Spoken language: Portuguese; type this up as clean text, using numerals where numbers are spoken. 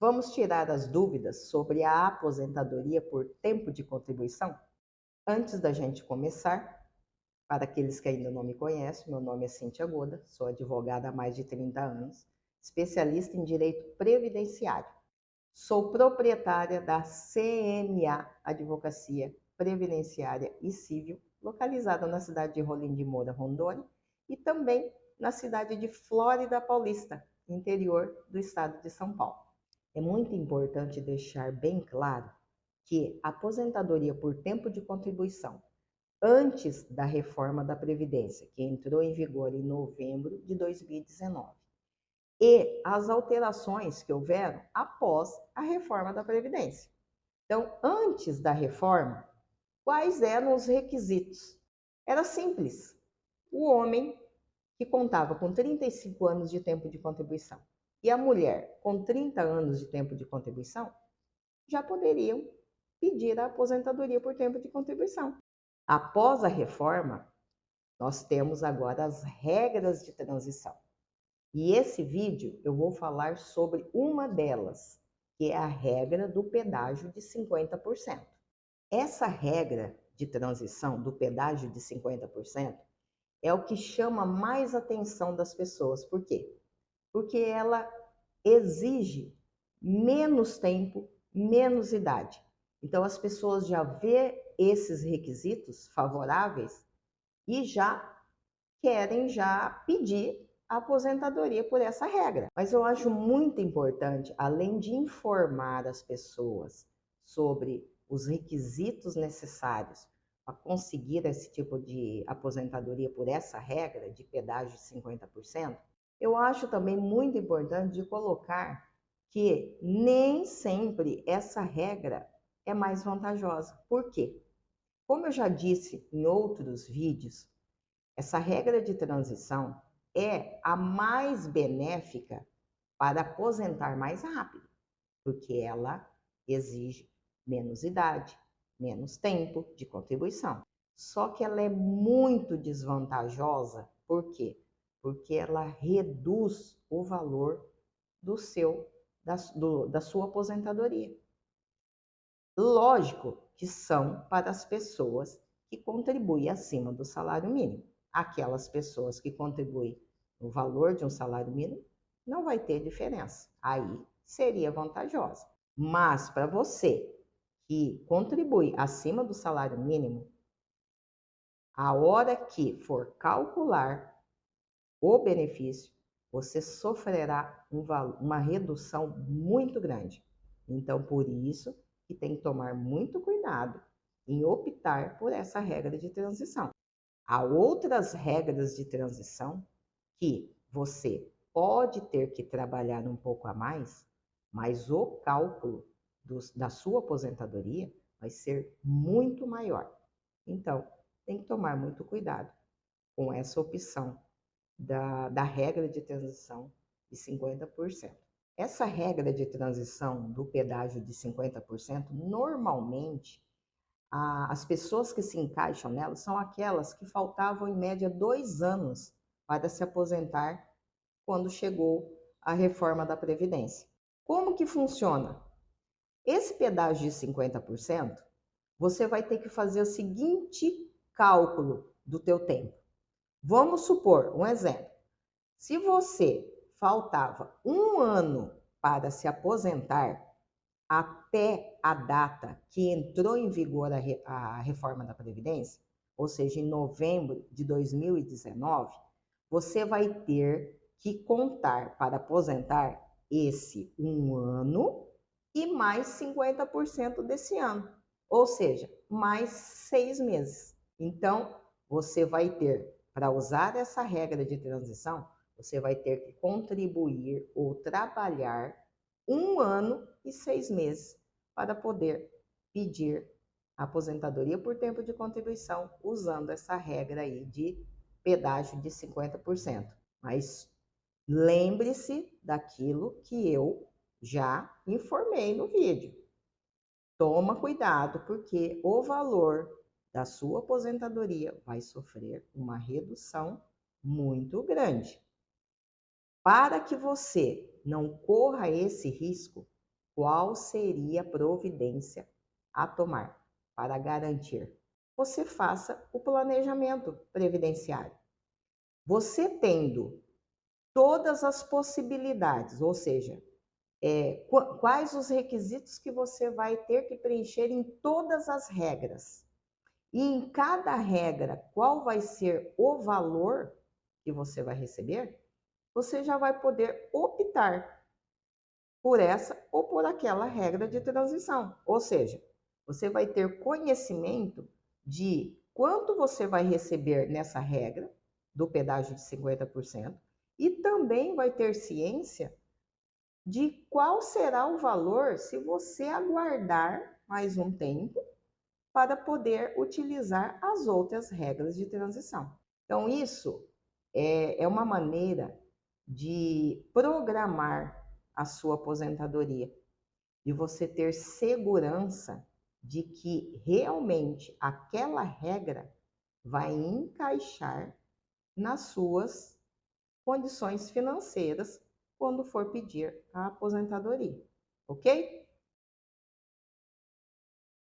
Vamos tirar as dúvidas sobre a aposentadoria por tempo de contribuição? Antes da gente começar, para aqueles que ainda não me conhecem, meu nome é Cíntia Goda, sou advogada há mais de 30 anos, especialista em direito previdenciário. Sou proprietária da CMA Advocacia Previdenciária e Civil, localizada na cidade de Rolim de Moura, Rondônia, e também na cidade de Flórida Paulista, interior do estado de São Paulo. É muito importante deixar bem claro que a aposentadoria por tempo de contribuição, antes da reforma da Previdência, que entrou em vigor em novembro de 2019, e as alterações que houveram após a reforma da Previdência. Então, antes da reforma, quais eram os requisitos? Era simples. O homem que contava com 35 anos de tempo de contribuição e a mulher com 30 anos de tempo de contribuição já poderiam pedir a aposentadoria por tempo de contribuição. Após a reforma, nós temos agora as regras de transição. E esse vídeo eu vou falar sobre uma delas, que é a regra do pedágio de 50%. Essa regra de transição do pedágio de 50% é o que chama mais atenção das pessoas. Por quê? Porque ela exige menos tempo, menos idade. Então as pessoas já vê esses requisitos favoráveis e já querem já pedir a aposentadoria por essa regra. Mas eu acho muito importante, além de informar as pessoas sobre os requisitos necessários para conseguir esse tipo de aposentadoria por essa regra de pedágio de 50%, eu acho também muito importante de colocar que nem sempre essa regra é mais vantajosa. Por quê? Como eu já disse em outros vídeos, essa regra de transição é a mais benéfica para aposentar mais rápido, porque ela exige menos idade, menos tempo de contribuição. Só que ela é muito desvantajosa, por quê? Porque ela reduz o valor da sua aposentadoria. Lógico que são para as pessoas que contribuem acima do salário mínimo. Aquelas pessoas que contribuem no valor de um salário mínimo, não vai ter diferença. Aí seria vantajosa. Mas para você que contribui acima do salário mínimo, a hora que for calcular o benefício, você sofrerá uma redução muito grande. Então, por isso que tem que tomar muito cuidado em optar por essa regra de transição. Há outras regras de transição que você pode ter que trabalhar um pouco a mais, mas o cálculo da sua aposentadoria vai ser muito maior. Então, tem que tomar muito cuidado com essa opção da regra de transição de 50%. Essa regra de transição do pedágio de 50%, normalmente, as pessoas que se encaixam nela são aquelas que faltavam, em média, 2 anos para se aposentar quando chegou a reforma da Previdência. Como que funciona? Esse pedágio de 50%, você vai ter que fazer o seguinte cálculo do teu tempo. Vamos supor, um exemplo. Se você faltava 1 ano para se aposentar até a data que entrou em vigor a reforma da Previdência, ou seja, em novembro de 2019, você vai ter que contar para aposentar esse 1 ano e mais 50% desse ano, ou seja, mais 6 meses. Então, você vai ter, para usar essa regra de transição, você vai ter que contribuir ou trabalhar 1 ano e 6 meses para poder pedir aposentadoria por tempo de contribuição, usando essa regra aí de pedágio de 50%. Mas lembre-se daquilo que eu já informei no vídeo. Toma cuidado, porque o valor da sua aposentadoria vai sofrer uma redução muito grande. Para que você não corra esse risco, qual seria a providência a tomar para garantir? Você faça o planejamento previdenciário. Você tendo todas as possibilidades, ou seja, quais os requisitos que você vai ter que preencher em todas as regras. E em cada regra, qual vai ser o valor que você vai receber, você já vai poder optar por essa ou por aquela regra de transição. Ou seja, você vai ter conhecimento de quanto você vai receber nessa regra do pedágio de 50% e também vai ter ciência de qual será o valor se você aguardar mais um tempo para poder utilizar as outras regras de transição. Então, isso é uma maneira de programar a sua aposentadoria, de você ter segurança de que realmente aquela regra vai encaixar nas suas condições financeiras quando for pedir a aposentadoria, ok?